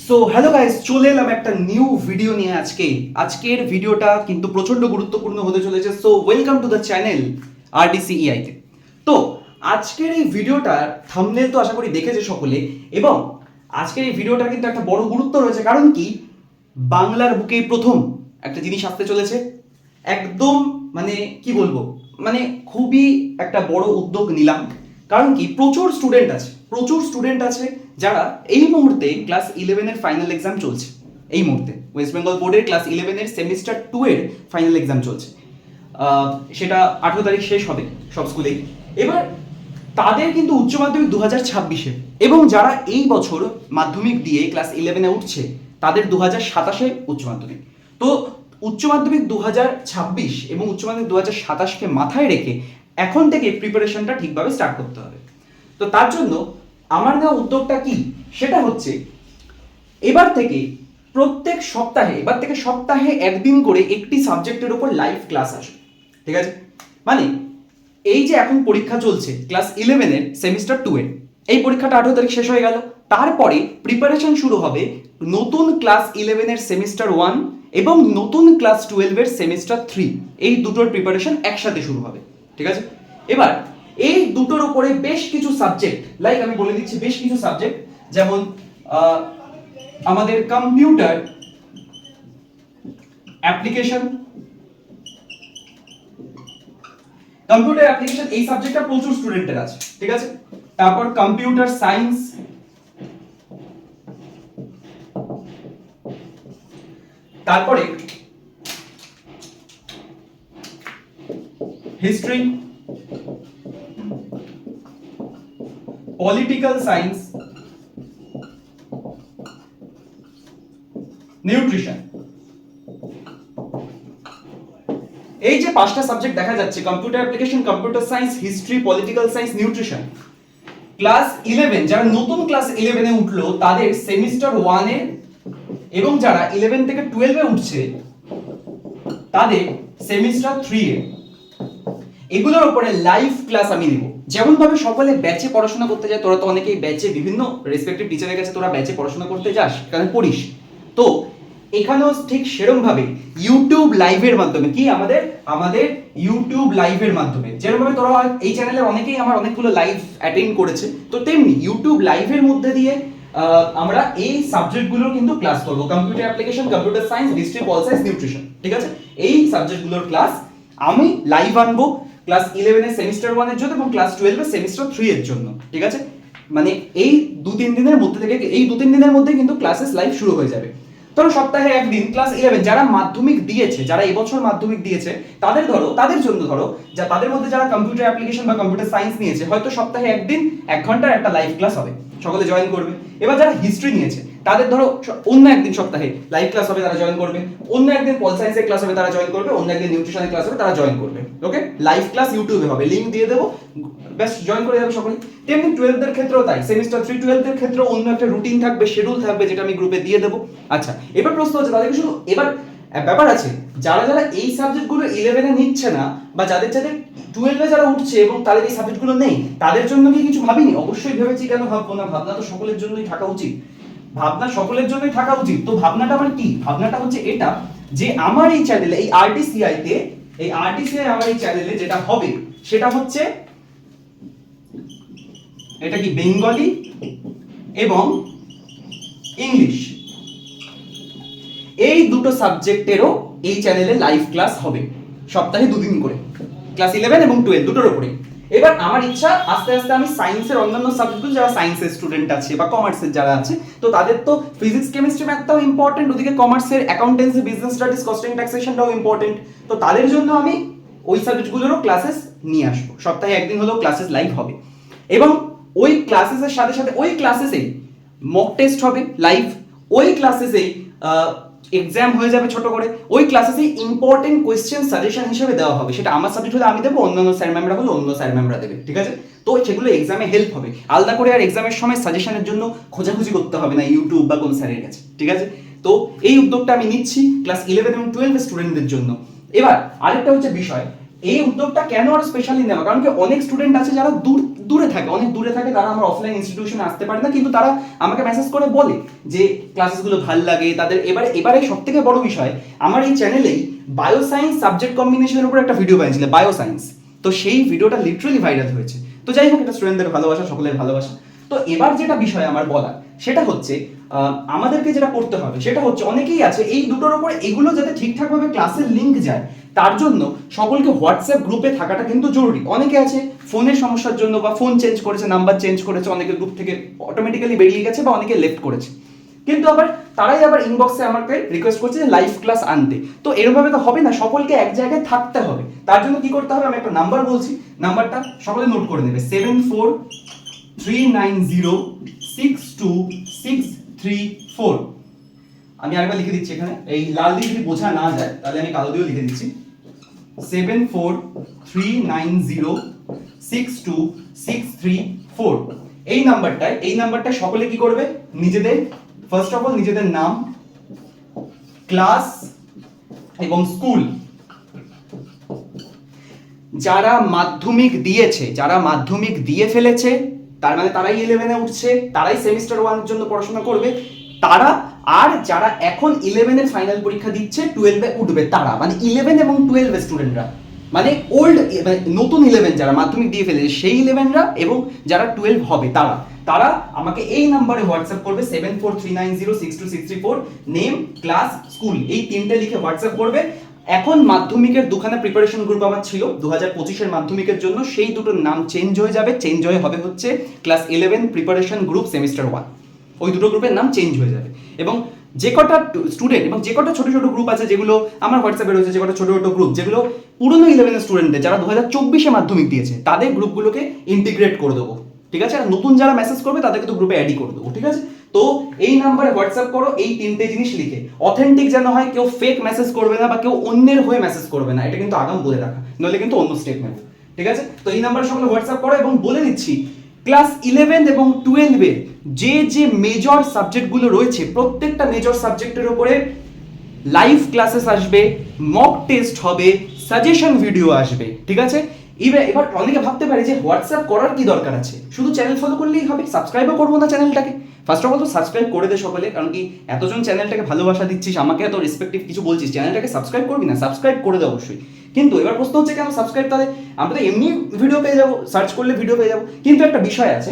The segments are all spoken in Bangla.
সো হ্যালো গাইস, চলে এলাম একটা নিউ ভিডিও নিয়ে। আজকের ভিডিওটা কিন্তু প্রচন্ড গুরুত্বপূর্ণ হতে চলেছে। So welcome to the channel RDCEI তে। তো আজকের এই ভিডিওটার থাম্বনেল তো আশা করি দেখেছে সকলে, এবং আজকের এই ভিডিওটার কিন্তু একটা বড় গুরুত্ব রয়েছে। কারণ কি, বাংলার বুকে প্রথম একটা জিনিস আসতে চলেছে। একদম মানে কি বলবো, মানে খুবই একটা বড় উদ্যোগ নিলাম। কারণ কি, প্রচুর স্টুডেন্ট আছে যারা এই মুহূর্তে ক্লাস 11 এর ফাইনাল এক্সাম চলছে। এই মুহূর্তে ওয়েস্ট বেঙ্গল বোর্ডের ক্লাস 11 এর সেমিস্টার 2 এর ফাইনাল এক্সাম চলছে। সেটা 18 তারিখ শেষ হবে সব স্কুলেই। এবার তাদের কিন্তু উচ্চ মাধ্যমিক 2026-এ, এবং যারা এই বছর মাধ্যমিক দিয়ে ক্লাস 11-এ উঠছে তাদের 2027-এ উচ্চ মাধ্যমিক। তো উচ্চ মাধ্যমিক 2026 এবং উচ্চ মাধ্যমিক 2027-কে মাথায় রেখে এখন থেকে প্রিপারেশনটা ঠিকভাবে স্টার্ট করতে হবে। তো তার জন্য আমার নেওয়া উদ্যোগটা কি, সেটা হচ্ছে এবার থেকে সপ্তাহে একদিন করে একটি সাবজেক্টের উপর লাইভ ক্লাস আসবে। ঠিক আছে, মানে এই যে এখন পরীক্ষা চলছে ক্লাস 11 এর সেমিস্টার 2 এর, এই পরীক্ষাটা 18 তারিখ শেষ হয়ে গেল। তারপরে প্রিপারেশন শুরু হবে নতুন ক্লাস 11 এর সেমিস্টার 1 এবং নতুন ক্লাস 12 এর সেমিস্টার 3, এই দুটোর প্রিপারেশন একসাথে শুরু হবে। ঠিক আছে, এবার এই দুটোর উপরে বেশ কিছু সাবজেক্ট, লাইক আমি বলে দিচ্ছি বেশ কিছু সাবজেক্ট, যেমন আমাদের কম্পিউটার অ্যাপ্লিকেশন এই সাবজেক্টটা প্রচুর স্টুডেন্টের আছে। ঠিক আছে, তারপর কম্পিউটার সায়েন্স, তারপরে হিস্ট্রি, পলিটিক্যাল সায়েন্স, নিউট্রিশন। এই যে পাঁচটা সাবজেক্ট দেখা যাচ্ছে, computer application, computer science, history, political science, nutrition, class 11 যারা নতুন ক্লাস 11 এ উঠলো তাদের সেমিস্টার 1 এ, এবং যারা 11 থেকে 12 এ উঠছে তাদের সেমিস্টার 3 এ, এগুলোর উপরে লাইভ ক্লাস আমি নিব। যেমন ভাবে সকলে ব্যাচে পড়াশোনা করতে যায়, তোরা তো অনেকেই ব্যাচে বিভিন্ন রেসপেক্টিভ টিচারের কাছে তোরা ব্যাচে পড়াশোনা করতে যাস, কারণ পড়িস। তো এখানেও ঠিক সেরকম ভাবে ইউটিউব লাইভের মাধ্যমে, কি আমাদের ইউটিউব লাইভের মাধ্যমে, যেরকম ভাবে তোরা এই চ্যানেলে অনেকেই আমার অনেকগুলো লাইভ অ্যাটেন্ড করেছে, তো তেমনি ইউটিউব লাইভের মধ্যে দিয়ে আমরা এই সাবজেক্টগুলোর কিন্তু ক্লাস করব। Computer application, computer science, history, pol science, nutrition. ঠিক আছে, এই সাবজেক্টগুলোর ক্লাস আমি লাইভ আনবো ক্লাস 11 এর সেমিস্টার 1 এর জন্য এবং ক্লাস 12 এর সেমিস্টার 3 এর জন্য। ঠিক আছে, মানে এই দু তিন দিনের মধ্যে কিন্তু ক্লাসেস লাইভ শুরু হয়ে যাবে। ধরো সপ্তাহে একদিন ক্লাস 11 যারা মাধ্যমিক দিয়েছে, যারা এবছর মাধ্যমিক দিয়েছে তাদের জন্য তাদের মধ্যে যারা কম্পিউটার অ্যাপ্লিকেশন বা কম্পিউটার সায়েন্স নিয়েছে, হয়তো সপ্তাহে একদিন 1 ঘন্টার একটা লাইভ ক্লাস হবে, সকলে জয়েন করবে। এবার যারা হিস্ট্রি নিয়েছে তাদের ধরো অন্য একদিন সপ্তাহে লাইভ ক্লাস হবে, তারা জয়েন করবে। অন্য একদিন পল সায়েন্সের ক্লাস হবে, তারা জয়েন করবে। অন্য একদিন নিউট্রিশনের ক্লাস হবে, তারা জয়েন করবে। ওকে, লাইভ ক্লাস ইউটিউবে হবে, লিংক দিয়ে দেবো, ব্যাস জয়েন করে যাবে সকলে। তেমনি 12 এর ক্ষেত্রেও তাই, সেমিস্টার 3 12 এর ক্ষেত্রেও অন্য একটা রুটিন থাকবে, শিডিউল থাকবে, যেটা আমি গ্রুপে দিয়ে দেবো। আচ্ছা, এবার প্রশ্ন হচ্ছে তাদেরকে শুধু, এবার ব্যাপার আছে যারা এই সাবজেক্টগুলো 11 এ নিচ্ছে না, বা যাদের 12 এ যারা উঠছে এবং তাদের এই সাবজেক্টগুলো নেই, তাদের জন্য কি কিছু ভাবিনি? অবশ্যই ভেবেছি, কেন ভাববো না? ভাবনা তো সকলের জন্যই থাকা উচিত। তো ভাবনাটা আমার কি? ভাবনাটা হচ্ছে এটা, যে আমার এই চ্যানেলে, এই RDCI তে, আমার এই চ্যানেলে যেটা হবে সেটা হচ্ছে এটা কি, বেঙ্গলি এবং ইংলিশ, এই দুটো সাবজেক্টেরও এই চ্যানেলে লাইভ ক্লাস হবে সপ্তাহে 2 দিন করে, ক্লাস 11 এবং 12 দুটোর উপরে। এবার আমার ইচ্ছা আস্তে আস্তে আমি সায়েন্সের অন্যান্য সাবজেক্টগুলো, যারা সায়েন্সের স্টুডেন্ট আছে বা কমার্সের যারা আছে, তো তাদের তো ফিজিক্স, কেমিস্ট্রি, ম্যাথটাও ইম্পর্টেন্ট, ওদিকে কমার্সের অ্যাকাউন্টেন্সি, বিজনেস স্টাডিজ, কস্টিং, ট্যাক্সেশনটাও ইম্পর্টেন্ট। তো তাদের জন্য আমি ওই সাবজেক্টগুলোরও ক্লাসেস নিয়ে আসবো, সপ্তাহে একদিন হলেও ক্লাসেস লাইভ হবে। এবং ওই ক্লাসেসের সাথে সাথে ওই ক্লাসেসেই মক টেস্ট হবে লাইভ, ওই ক্লাসেসেই এক্সাম হয়ে যাবে ছোট করে, ওই ক্লাসেসে ইম্পর্টেন্ট কোয়েশ্চেন সাজেশন হিসেবে দেওয়া হবে। সেটা আমার সাবজেক্ট হলে আমি দেবো, অন্যান্য স্যার ম্যামরা হলে অন্য স্যার ম্যামরা দেবে। ঠিক আছে, তো সেগুলো এক্সামে হেল্প হবে, আলাদা করে আর এক্সামের সময় সাজেশনের জন্য খোঁজাখুঁজি করতে হবে না ইউটিউব বা কোন স্যারের কাছে। ঠিক আছে, তো এই উদ্যোগটা আমি নিচ্ছি ক্লাস 11 এবং 12 স্টুডেন্টদের জন্য। এবার আরেকটা হচ্ছে বিষয়, এই উদ্যোগটা কেন আর স্পেশালি নেওয়া, কারণ কি অনেক স্টুডেন্ট আছে যারা দূরে থাকে, অনেক দূরে থাকে, তারা আমার অফলাইন ইনস্টিটিউশনে আসতে পারে না, কিন্তু তারা আমাকে মেসেজ করে বলে যে ক্লাসেসগুলো ভাল লাগে তাদের। এবারে সব থেকে বড় বিষয়, আমার এই চ্যানেলেই বায়োসায়েন্স সাবজেক্ট কম্বিনেশনের উপর একটা ভিডিও বানিয়েছিল, বায়োসায়েন্স। তো সেই ভিডিওটা লিটারালি ভাইরাল হয়েছে। তো যাই হোক, এটা স্টুডেন্টদের ভালোবাসা, সকলের ভালোবাসা। তো এবার যেটা বিষয় আমার বলা, সেটা হচ্ছে আমাদেরকে যেটা করতে হবে সেটা হচ্ছে, অনেকেই আছে এই দুটোর উপরে, এগুলো যাতে ঠিকঠাকভাবে ক্লাসের লিঙ্ক যায় তার জন্য সকলকে হোয়াটসঅ্যাপ গ্রুপে থাকাটা কিন্তু জরুরি। অনেকে আছে ফোনের সমস্যার জন্য, বা ফোন চেঞ্জ করেছে, নাম্বার চেঞ্জ করেছে, অনেকে গ্রুপ থেকে অটোমেটিক্যালি বেরিয়ে গেছে, বা অনেকে লেফট করেছে, কিন্তু তারাই আবার ইনবক্সে আমাকে রিকোয়েস্ট করছে যে লাইভ ক্লাস আনতে। তো এরকমভাবে তো হবে না, সকলকে এক জায়গায় থাকতে হবে। তার জন্য কি করতে হবে, আমি একটা নাম্বার বলছি, নাম্বারটা সকলে নোট করে নেবে, 7439062634। আমি আরেকবার লিখে দিচ্ছি এখানে, এই লাল দিয়ে যদি বোঝা না যায় তাহলে আমি কালো দিয়েও লিখে দিচ্ছি, 7439062634। এই নাম্বারটা সকলে কি করবে, নিজেদের ফার্স্ট অফ অল নিজেদের নাম, ক্লাস এবং স্কুল, যারা মাধ্যমিক দিয়েছে, যারা মাধ্যমিক দিয়ে ফেলেছে, তার মানে তারাই 11-এ উঠছে, তারাই সেমিস্টার 1 এর জন্য পড়াশোনা করবে, তারা, আর যারা এখন 11 এর ফাইনাল পরীক্ষা দিচ্ছে 12-এ উঠবে তারা, মানে 11 এবং 12 স্টুডেন্টরা, মানে ওল্ড, মানে নতুন 11 যারা মাধ্যমিক দিয়ে ফেলেছে সেই 11রা, এবং যারা 12 হবে তারা আমাকে এই নাম্বারে হোয়াটসঅ্যাপ করবে, 7439062634, নেম, ক্লাস, স্কুল, এই তিনটে লিখে হোয়াটসঅ্যাপ করবে। এখন মাধ্যমিকের দুখানা প্রিপারেশন গ্রুপ আমার ছিল 2025-এর মাধ্যমিকের জন্য, সেই দুটোর নাম চেঞ্জ হয়ে যাবে, চেঞ্জ হয়ে হবে হচ্ছে ক্লাস 11 প্রিপারেশন গ্রুপ সেমিস্টার 1। ওই দুটো গ্রুপের নাম চেঞ্জ হয়ে যাবে। এবং যে কটা স্টুডেন্ট এবং যে কটা ছোট ছোট গ্রুপ আছে যেগুলো আমার হোয়াটসঅ্যাপে রয়েছে, যে কটা ছোট ছোট গ্রুপ যেগুলো পুরনো 11 স্টুডেন্টদের, যারা 2024-এ মাধ্যমিক দিয়েছে, তাদের গ্রুপগুলোকে ইন্টিগ্রেট করে দেবো, ঠিক আছে? আর নতুন যারা মেসেজ করবে তাদেরকে তো গ্রুপে অ্যাডই করে দেবো, ঠিক আছে? তো এই নাম্বারে হোয়াটসঅ্যাপ করো, এই তিনটে জিনিস লিখে, অথেন্টিক যেন হয়, কেউ ফেক মেসেজ করবে না বা কেউ অন্যের হয়ে মেসেজ করবে না, এটা কিন্তু আগাম বলে রাখা, নইলে কিন্তু অন্য স্টেটমেন্ট, ঠিক আছে? তো এই নাম্বারে সকলে হোয়াটসঅ্যাপ করো, এবং বলে দিচ্ছি ক্লাস 11 এবং 12-এর যে মেজর সাবজেক্টগুলো রয়েছে, প্রত্যেকটা মেজর সাবজেক্টের উপরে লাইভ ক্লাসেস আসবে, মক টেস্ট হবে, সাজেশন ভিডিও আসবে, ঠিক আছে? এবার অনেকে ভাবতে পারে যে হোয়াটসঅ্যাপ করার কি দরকার আছে, শুধু চ্যানেল ফলো করলেই হবে, সাবস্ক্রাইবও করবো না চ্যানেলটাকে? ফার্স্ট অফ অল তো সাবস্ক্রাইব করে দে সকলে, কারণ কি এতজন চ্যানেলটাকে ভালোবাসা দিচ্ছিস, আমাকে এত রেসপেক্টিভ কিছু বলছিস, চ্যানেলটাকে সাবস্ক্রাইব করবি না? সাবস্ক্রাইব করে দে অবশ্যই। কিন্তু এবার প্রশ্ন হচ্ছে কেন সাবস্ক্রাইব? তাহলে আমরা তো এমনি ভিডিও পেয়ে যাবো, সার্চ করলে ভিডিও পেয়ে যাবো, কিন্তু একটা বিষয় আছে,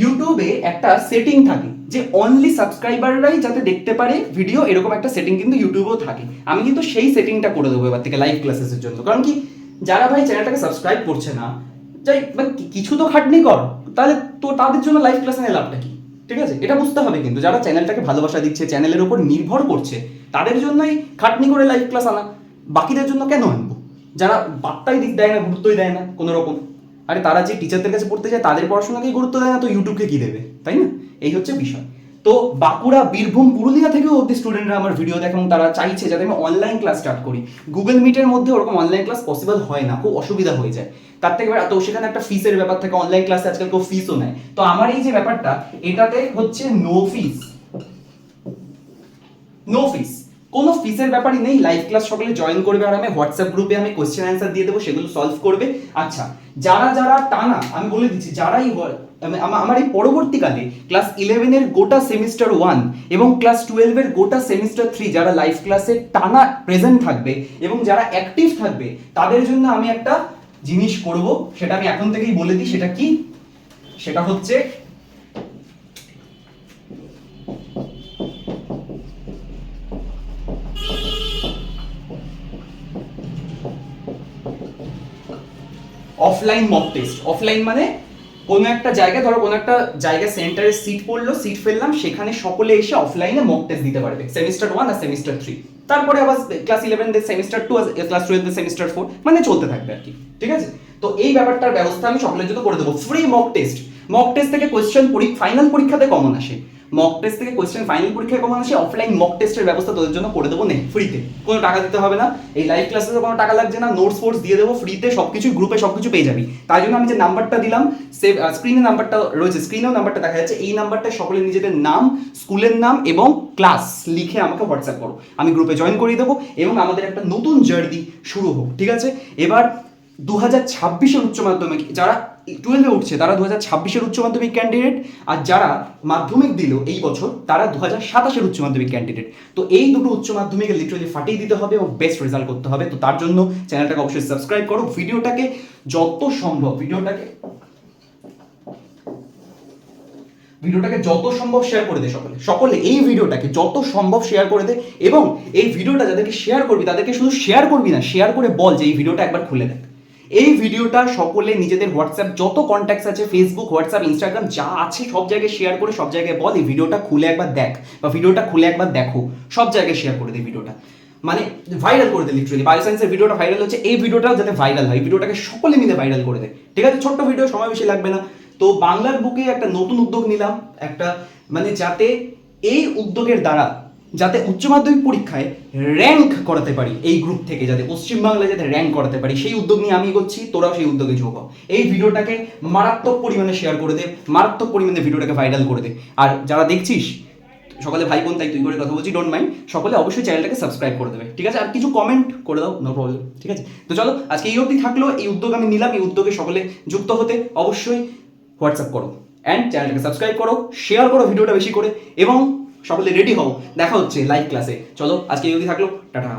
ইউটিউবে একটা সেটিং থাকে যে অনলি সাবস্ক্রাইবাররাই যাতে দেখতে পারে ভিডিও, এরকম একটা সেটিং কিন্তু ইউটিউবেও থাকে। আমি কিন্তু সেই সেটিংটা করে দেবো এবার থেকে লাইভ ক্লাসেসের জন্য, কারণ কি যারা ভাই চ্যানেলটাকে সাবস্ক্রাইব করছে না, যাই কিছু তো খাটনি কর, তাহলে তো তাদের জন্য লাইভ ক্লাস নিয়ে লাভটা কি? ঠিক আছে, এটা বুঝতে হবে কিন্তু, যারা চ্যানেলটাকে ভালোবাসা দিচ্ছে, চ্যানেলের উপর নির্ভর করছে, তাদের জন্যই খাটনি করে লাইভ ক্লাস আনা, বাকিদের জন্য কেন আনবো? যারা বার্তাই দেয় না, গুরুত্বই দেয় না কোনো রকম, আরে তারা যে টিচারদের কাছে পড়তে যায় তাদের পড়াশোনাকেই গুরুত্ব দেয় না, তো ইউটিউবকে কি দেবে, তাই না? এই হচ্ছে বিষয়। তো বাঁকুড়া, বীরভূম, পুরুলিয়া থেকেও অব্দি স্টুডেন্টরা আমার ভিডিও দেখে, এবং তারা চাইছে যাতে আমি অনলাইন ক্লাস স্টার্ট করি। গুগল মিটের মধ্যে ওরকম অনলাইন ক্লাস পসিবল হয় না, খুব অসুবিধা হয়ে যায়, তার থেকে তো সেখানে একটা ফিসের ব্যাপার থাকে, অনলাইন ক্লাসে আজকাল কেউ ফিসও নেয়। তো আমার এই যে ব্যাপারটা, এটাতে হচ্ছে নো ফিস, নো ফিস, কোনো ফিসের ব্যাপারই নেই। লাইভ ক্লাস সকলে জয়েন করবে, আর আমি হোয়াটসঅ্যাপ গ্রুপে আমি কোশ্চেন অ্যান্সার দিয়ে দেবো, সেগুলো সলভ করবে। আচ্ছা, যারা টানা, আমি বলে দিচ্ছি, যারাই আমার এই পরবর্তীকালে ক্লাস 11-এর গোটা সেমিস্টার 1 এবং ক্লাস 12-এর গোটা সেমিস্টার 3 যারা লাইভ ক্লাসে টানা প্রেজেন্ট থাকবে এবং যারা অ্যাক্টিভ থাকবে, তাদের জন্য আমি একটা জিনিস করব, সেটা আমি এখন থেকেই বলে দিই। সেটা কি? সেটা হচ্ছে অফলাইন মক টেস্ট। অফলাইন মানে কোনো একটা জায়গায়, ধরো কোনো একটা জায়গায় সেন্টারে সিট পড়লো, সিট ফেললাম, সেখানে সকলে এসে অফলাইনে মক টেস্ট দিতে পারবে, সেমিস্টার 1 আর সেমিস্টার 3। তারপরে আবার ক্লাস 11 সেমিস্টার 2 আর ক্লাস 12 সেমিস্টার 4, মানে চলতে থাকবে আর কি, ঠিক আছে? তো এই ব্যাপারটার ব্যবস্থা আমি সকলের জন্য করে দেবো। Free mock test, mock test থেকে কোয়েশ্চেন ফাইনাল পরীক্ষাতে কমন আসে, মক টেস্ট থেকে কোয়েশ্চেন ফাইনাল পরীক্ষায় কখন আসে, অফলাইন মক টেস্টের ব্যবস্থা তোদের জন্য করে দেবো ফ্রিতে, কোনো টাকা দিতে হবে না। এই লাইভ ক্লাসে কোনো টাকা লাগছে না, নোটস ফোর্স দিয়ে দেবো ফ্রিতে, সবকিছু গ্রুপে সবকিছু পেয়ে যাবি। তাই জন্য আমি যে নাম্বারটা দিলাম, সেভ স্ক্রিনে নাম্বারটা রয়েছে, স্ক্রিনেও নাম্বারটা দেখা যাচ্ছে, এই নাম্বারটা সকলে নিজেদের নাম, স্কুলের নাম এবং ক্লাস লিখে আমাকে হোয়াটসঅ্যাপ করো, আমি গ্রুপে জয়েন করিয়ে দেবো এবং আমাদের একটা নতুন জার্নি শুরু হোক, ঠিক আছে? এবার 2026-এর উচ্চ মাধ্যমিক যারা 12-এ উঠছে তারা 2026-এর উচ্চ মাধ্যমিক ক্যান্ডিডেট, আর যারা মাধ্যমিক দিল এই বছর তারা 2027-এর উচ্চ মাধ্যমিক ক্যান্ডিডেট। তো এই দুটো উচ্চ মাধ্যমিকে লিটারালি ফাটিয়ে দিতে হবে এবং বেস্ট রেজাল্ট করতে হবে। তো তার জন্য চ্যানেলটাকে অবশ্যই সাবস্ক্রাইব করো, ভিডিওটাকে যত সম্ভব যত সম্ভব শেয়ার করে দে, সকলে এই ভিডিওটাকে যত সম্ভব শেয়ার করে দে, এবং এই ভিডিওটা যাদেরকে শেয়ার করবি তাদেরকে শুধু শেয়ার করবি না, শেয়ার করে বল যে এই ভিডিওটা একবার খুলে দেখ। এই ভিডিওটা সকলে নিজেদের হোয়াটসঅ্যাপ যত কন্ট্যাক্টস আছে, ফেসবুক, হোয়াটসঅ্যাপ, ইনস্টাগ্রাম যা আছে সব জায়গায় শেয়ার করে সব জায়গায় বল এই ভিডিওটা খুলে একবার দেখ, বা ভিডিওটা খুলে একবার দেখো, সব জায়গায় শেয়ার করে দে ভিডিওটা, মানে ভাইরাল করে দে। লিটারালি বায়োসায়েন্সের ভিডিওটা ভাইরাল হচ্ছে, এই ভিডিওটাও যাতে ভাইরাল হয়, ভিডিওটাকে সকলে মিলে ভাইরাল করে দে, ঠিক আছে? ছোট্ট ভিডিও, সময় বেশি লাগবে না। তো বাংলার বুকে একটা নতুন উদ্যোগ নিলাম, একটা মানে যাতে এই উদ্যোগের দ্বারা যাতে উচ্চ মাধ্যমিক পরীক্ষায় র্যাঙ্ক করাতে পারি, এই গ্রুপ থেকে যাতে পশ্চিমবাংলায় যাতে র্যাঙ্ক করাতে পারি, সেই উদ্যোগ নিয়ে আমি এগোচ্ছি, তোরাও সেই উদ্যোগে যোগ হও। এই ভিডিওটাকে মারাত্মক পরিমাণে শেয়ার করে দে, মারাত্মক পরিমাণে ভিডিওটাকে ভাইরাল করে দে। আর যারা দেখছিস সকলে ভাই বোন, তাই তুই করে কথা বলছি, ডোন্ট মাইন্ড, সকলে অবশ্যই চ্যানেলটাকে সাবস্ক্রাইব করে দেবে, ঠিক আছে? আর কিছু কমেন্ট করে দাও, নো প্রবলেম, ঠিক আছে? তো চলো আজকে এই অবধি থাকলো, এই উদ্যোগ আমি নিলাম, এই উদ্যোগে সকলে যুক্ত হতে অবশ্যই হোয়াটসঅ্যাপ করো অ্যান্ড চ্যানেলটাকে সাবস্ক্রাইব করো, শেয়ার করো ভিডিওটা বেশি করে, এবং সকলে রেডি হও, দেখা হচ্ছে লাইভ ক্লাসে। চলো আজকে এই অবধি থাকলো, টাটা।